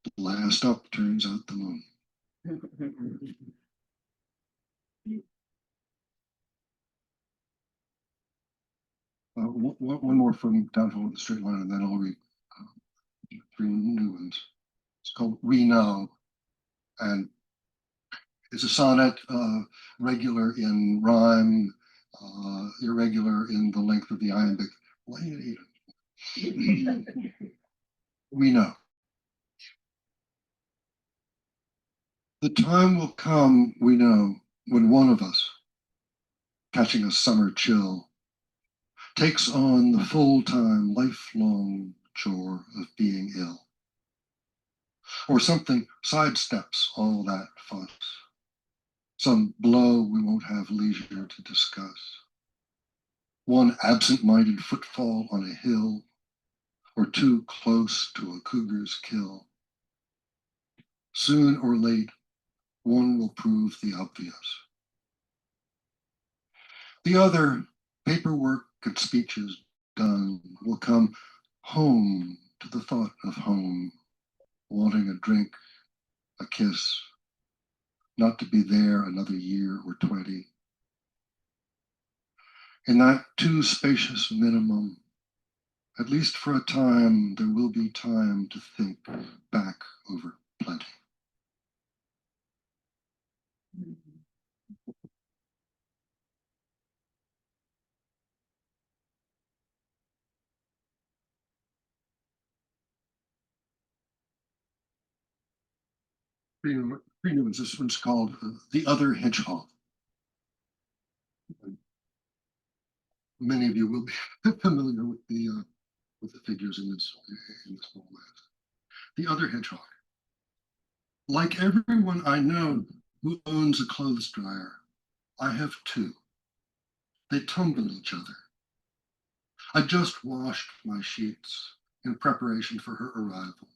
the last up turns out the moon. One more from Downfall of the Straight Line, and then I'll read 3 new ones. It's called We Know, and it's a sonnet, regular in rhyme, irregular in the length of the iambic. We know. The time will come, we know, when one of us, catching a summer chill, takes on the full-time, lifelong chore of being ill. Or something sidesteps all that fuss. Some blow we won't have leisure to discuss. One absent-minded footfall on a hill, or too close to a cougar's kill. Soon or late, one will prove the obvious. The other, paperwork and speeches done, will come home to the thought of home, wanting a drink, a kiss, not to be there another year or 20. In that too spacious minimum, at least for a time, there will be time to think back over plenty. Three new ones. This one's called The Other Hedgehog. Many of you will be familiar with the figures in this poem. The Other Hedgehog. Like everyone I know who owns a clothes dryer, I have 2. They tumble each other. I just washed my sheets in preparation for her arrival.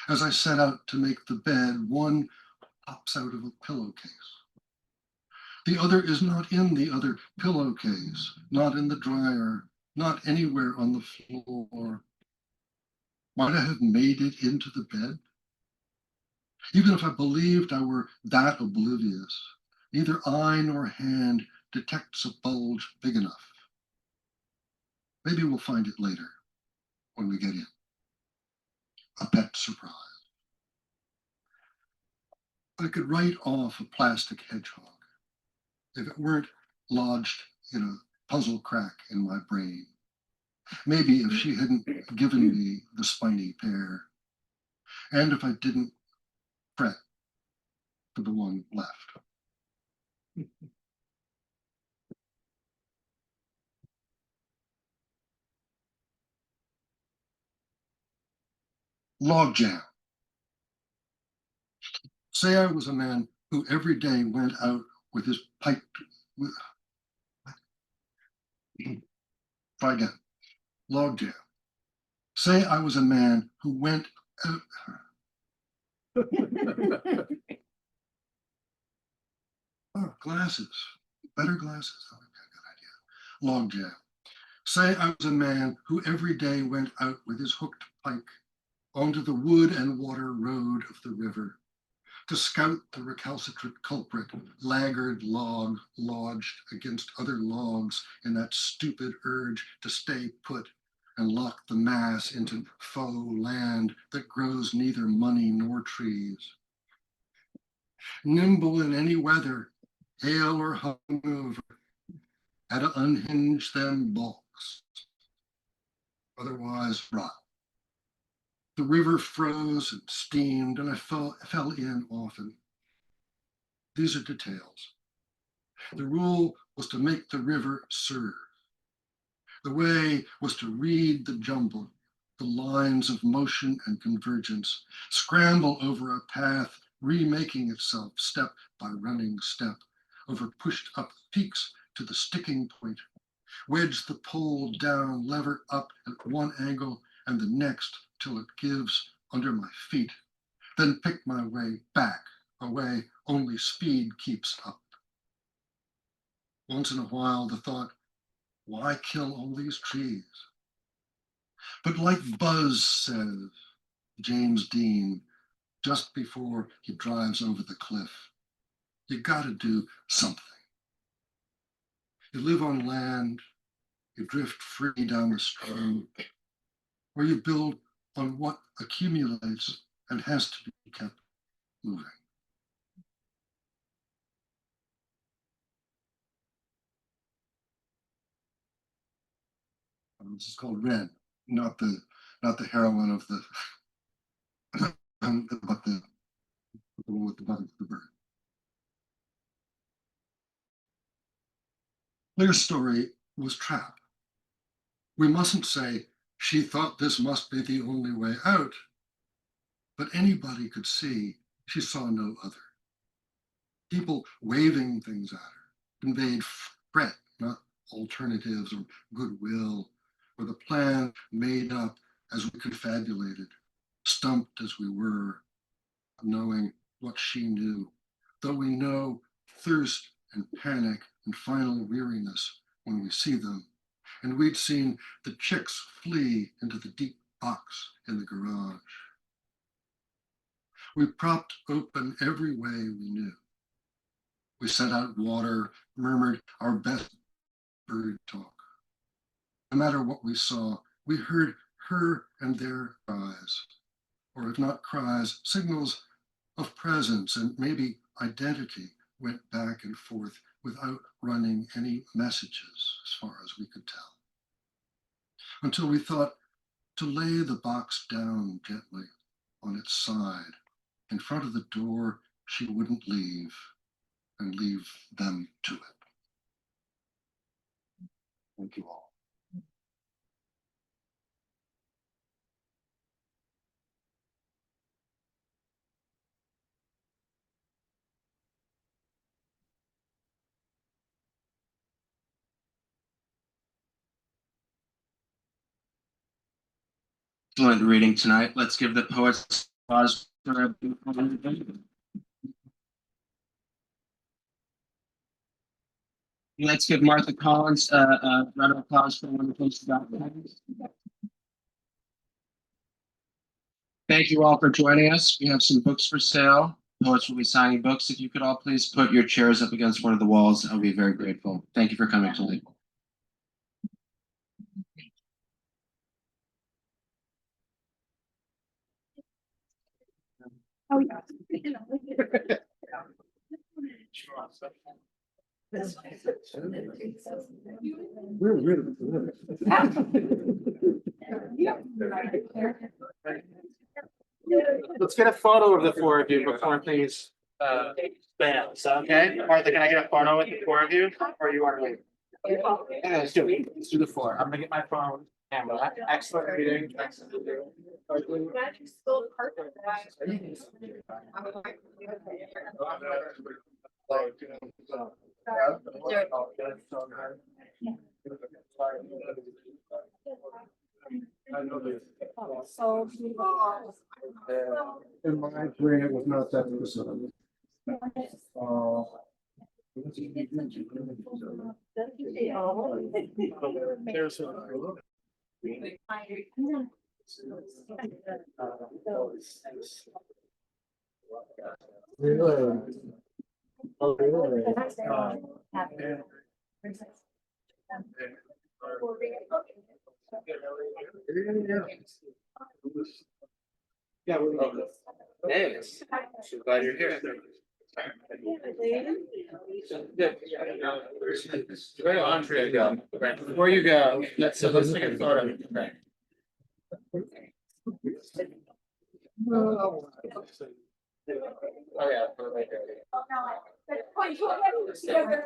As I set out to make the bed, one pops out of a pillowcase. The other is not in the other pillowcase, not in the dryer, not anywhere on the floor. Might I have made it into the bed? Even if I believed I were that oblivious, neither eye nor hand detects a bulge big enough. Maybe we'll find it later when we get in. A pet surprise. I could write off a plastic hedgehog if it weren't lodged in a puzzle crack in my brain. Maybe if she hadn't given me the spiny pair, and if I didn't fret for the one left. Logjam. Say I was a man who every day went out with his pipe. Try again. Logjam. Say I was a man who went out. Oh, glasses. Better glasses. Oh, okay, good idea. Logjam. Say I was a man who every day went out with his hooked pike onto the wood and water road of the river to scout the recalcitrant culprit, laggard log lodged against other logs in that stupid urge to stay put and lock the mass into faux land that grows neither money nor trees. Nimble in any weather, hail or hungover, had to unhinge them balks, otherwise rot. The river froze and steamed, and I fell in often. These are details. The rule was to make the river serve. The way was to read the jumble, the lines of motion and convergence, scramble over a path, remaking itself step by running step, over pushed up peaks to the sticking point, wedge the pole down, lever up at one angle and the next till it gives under my feet, then pick my way back, a way only speed keeps up. Once in a while, the thought, why kill all these trees? But like Buzz says, James Dean, just before he drives over the cliff, you gotta do something. You live on land, you drift free down the stream, or you build on what accumulates and has to be kept moving. This is called Red, not the heroine of the, but the one with the button for the bird. Lear's story was trap. We mustn't say she thought this must be the only way out, but anybody could see she saw no other. People waving things at her conveyed threat, not alternatives or goodwill, or the plan made up as we confabulated, stumped as we were, knowing what she knew, though we know thirst and panic and final weariness when we see them. And we'd seen the chicks flee into the deep box in the garage. We propped open every way we knew. We sent out water, murmured our best bird talk. No matter what we saw, we heard her and their cries, or if not cries, signals of presence and maybe identity went back and forth without running any messages as far as we could tell. Until we thought to lay the box down gently on its side in front of the door she wouldn't leave and leave them to it. Thank you all. Excellent reading tonight. Let's give the poets applause for a Let's give Martha Collins a round of applause for a wonderful job. Thank you all for joining us. We have some books for sale. Poets will be signing books. If you could all please put your chairs up against one of the walls, I'll be very grateful. Thank you for coming tonight. Oh, yeah. We're really good. Let's get a photo of the four of you before things bounce, okay? Martha, can I get a photo with the four of you, or you want to leave? Yeah, let's do it. Let's do the four. I'm gonna get my phone camera. Excellent reading. Excellent reading. In my brain, it was not that specific. There's Really? Oh, really? Yeah, Davis. So glad you're here. Where did Andrea go? Before you go, let's take a photo.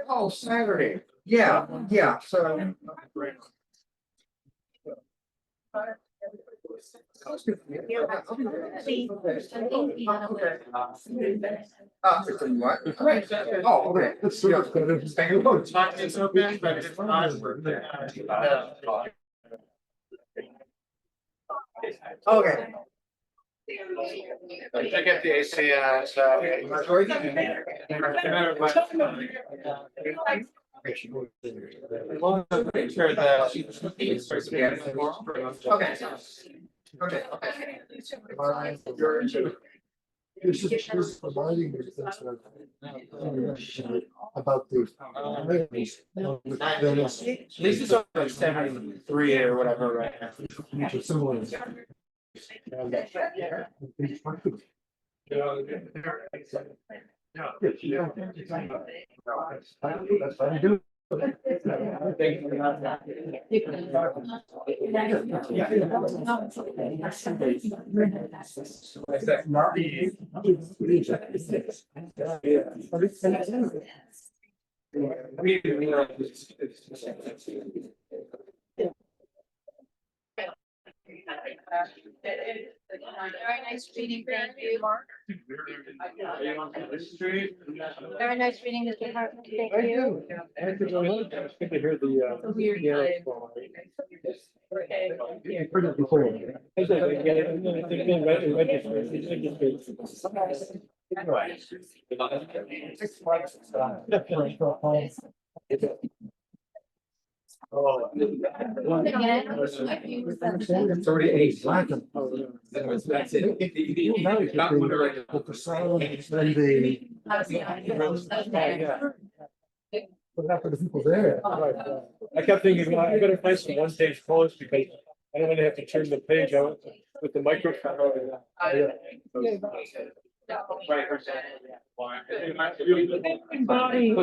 Oh, Saturday. Yeah, so. What? Oh, okay. It's open, but it's not. Okay. I get the AC, so. Okay. This is reminding me about the. This is like 73 or whatever right now. Very nice reading, thank you. Very nice reading, Mr. Hartman, thank you. Good to hear the. Weird It's already 8 black. That's it. Not when they're like, the silence and the. What happened to people there? I kept thinking, well, I better find some one-page posts because I don't want to have to turn the page out with the microphone. Such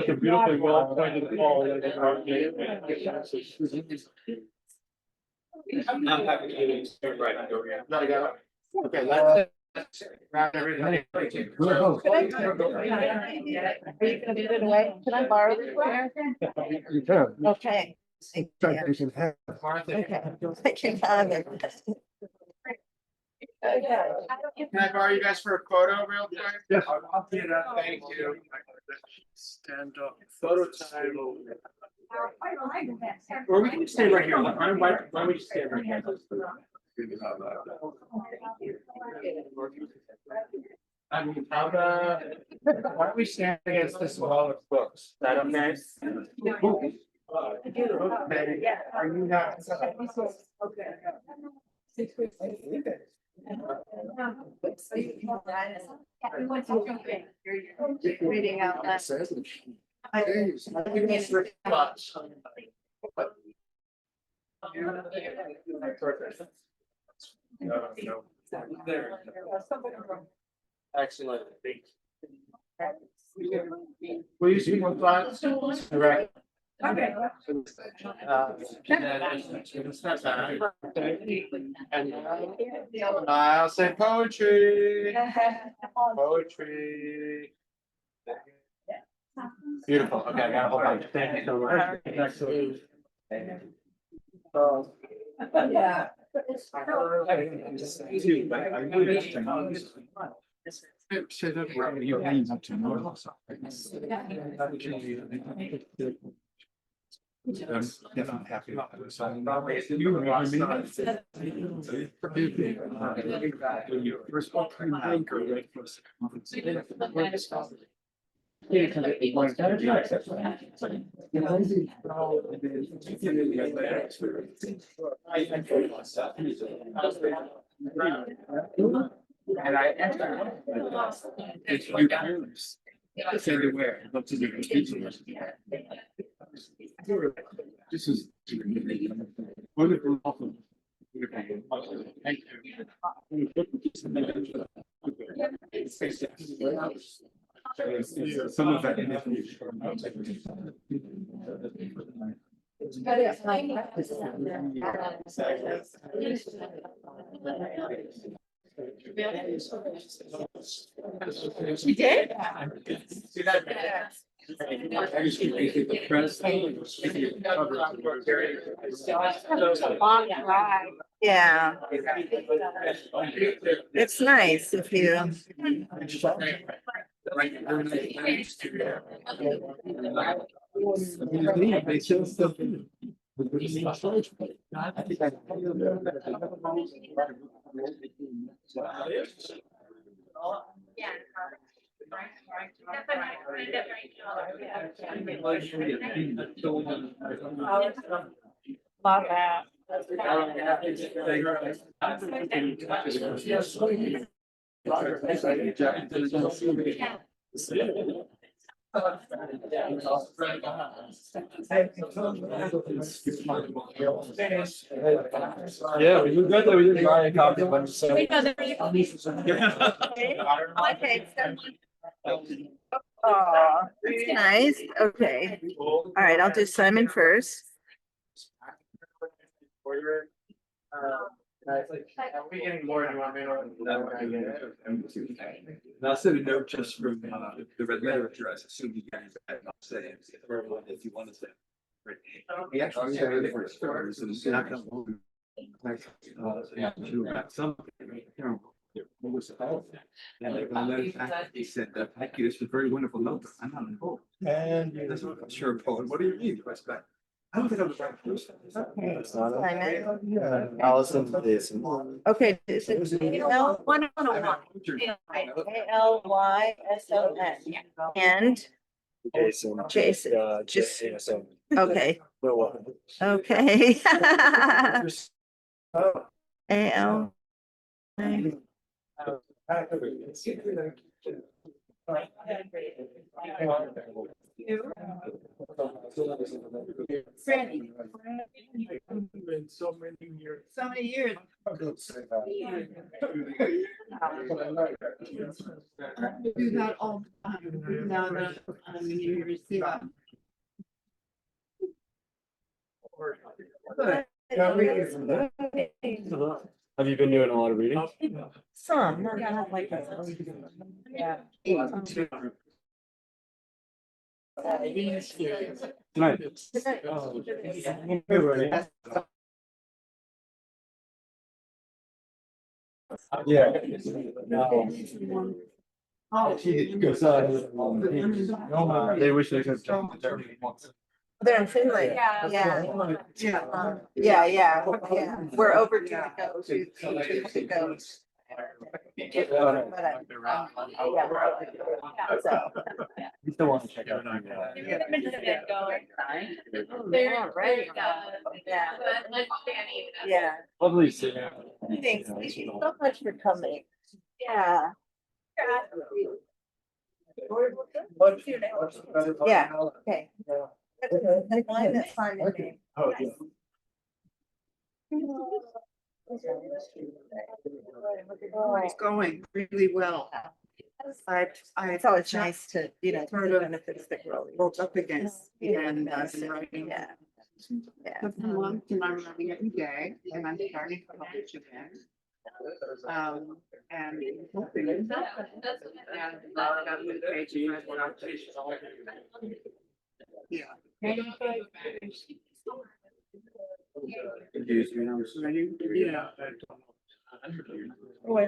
a beautifully well pointed call. I'm happy to right over here. Not again. Okay, let's wrap everything. Are you gonna give it away? Can I borrow this chair? You can. Okay. In fact, you can have. Okay. I can have it. Okay. Can I borrow you guys for a photo real quick? Yes. Thank you. Stand up. Photo time. Or we can stay right here. Why don't we just stay right here? I mean, how why don't we stand against this wall of books? Is that okay? Are you not? Reading out loud. Excellent. Will you see one thoughts? Correct. Okay. And I'll say poetry. Poetry. Beautiful. Okay, I got a whole bunch. Thank you so much. Excellent. Yeah. Definitely happy about it. And I it's you careless. Send it where? Look to different features. This is wonderful. Thank you. Some of that. She did? Long drive. Yeah, it's nice if you. Yeah. Love that. Yeah, we got that. We didn't buy a copy of it. So. Oh, that's nice. Okay. All right, I'll do Simon first. Are we getting more? Do you want me to? Now, I said a note just from the red letter address. Assume you guys have not said it. If you want to say. We actually said it for stars and it's not gonna move. Yeah, something. What was it called? And he said, thank you, this was a very wonderful note. I'm not a poet. And that's what I'm sure a poet. What do you mean? I don't think I'm the right person. Simon. Yeah. Allison, this. Okay. Is it ALYSON? And Jason. Just okay. Okay. AL. Been so many years. So many years. Do that all the time. Now that New Year's Eve. Have you been doing a lot of reading? Some, not like that. Yeah. Tonight. Yeah. Because they wish they could have done it once. They're in Finland. Yeah. Yeah. We're overdue to go to go. But yeah, we're overdue. So. You still want to check out. Yeah. Lovely seeing you. Thanks. Thank you so much for coming. Yeah. Yeah, okay. That's fine with me. Oh, yeah. It's going really well. It's always nice to, sort of benefits the growing. Woke up again and Yes. I've been writing. Yeah. Yeah. For a month and I'm writing every day and I'm starting to publish again. And hoping. And I've got new pages. Yeah. Confused me, I'm Yeah. What?